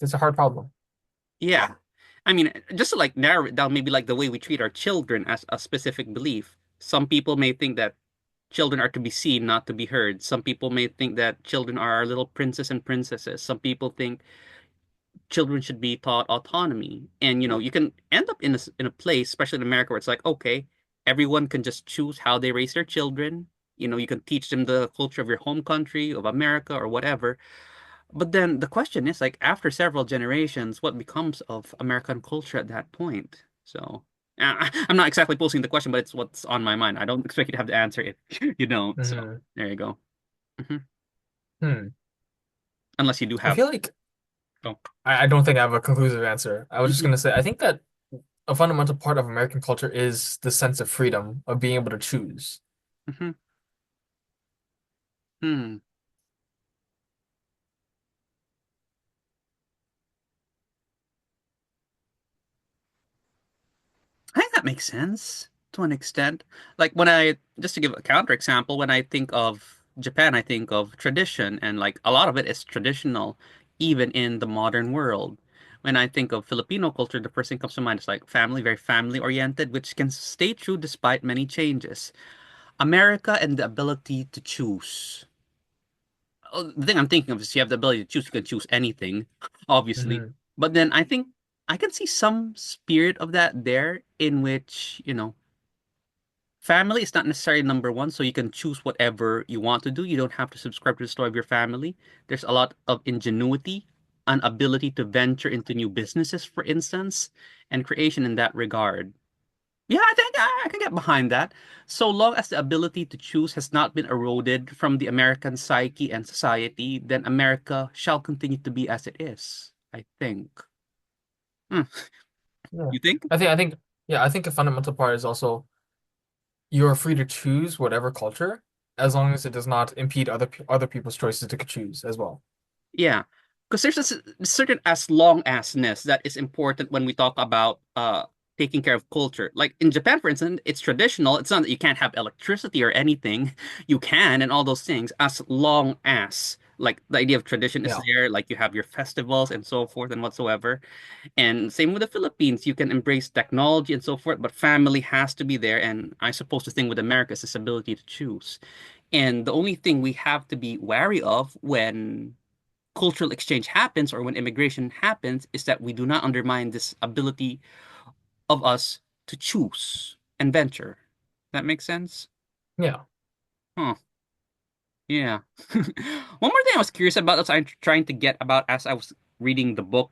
It's a hard problem. Yeah. I mean, just to like narrow it down, maybe like the way we treat our children as a specific belief. Some people may think that children are to be seen, not to be heard. Some people may think that children are our little princes and princesses. Some people think children should be taught autonomy. And you can end up in a place, especially in America, where it's like, okay, everyone can just choose how they raise their children. You can teach them the culture of your home country, of America, or whatever. But then the question is, like, after several generations, what becomes of American culture at that point? So, I'm not exactly posing the question, but it's what's on my mind. I don't expect you to have the answer if you don't. So, Hmm. there you go. hmm Hmm. Unless you do I have. feel like Oh. I don't think I have a conclusive answer. I was just hmm gonna say I think that a fundamental part of American culture is the sense of freedom of being able to choose. hmm Hmm. I think that makes sense to an extent. Like just to give a counterexample, when I think of Japan, I think of tradition, and like a lot of it is traditional, even in the modern world. When I think of Filipino culture, the first thing comes to mind is like family, very family oriented, which can stay true despite many changes. America and the ability to choose. The thing I'm thinking of is you have the ability to choose, you can choose anything, obviously. Hmm. But then I think I can see some spirit of that there in which, family is not necessarily number one, so you can choose whatever you want to do. You don't have to subscribe to the story of your family. There's a lot of ingenuity, an ability to venture into new businesses, for instance, and creation in that regard. Yeah, I think I can get behind that. So long as the ability to choose has not been eroded from the American psyche and society, then America shall continue to be as it is, I think. Hmm. Yeah. You think? I think yeah, I think a fundamental part is also you're free to choose whatever culture as long as it does not impede other people's choices to choose as well. Yeah. Because there's certain as long asness that is important when we talk about taking care of culture. Like in Japan, for instance, it's traditional. It's not that you can't have electricity or anything. You can and all those things as long as like the idea of tradition is Yeah. there, like you have your festivals and so forth and whatsoever. And same with the Philippines, you can embrace technology and so forth, but family has to be there. And I suppose the thing with America is this ability to choose. And the only thing we have to be wary of when cultural exchange happens or when immigration happens is that we do not undermine this ability of us to choose and venture. That makes sense? Yeah. Huh. Yeah. One more thing I was curious about that I'm trying to get about as I was reading the book.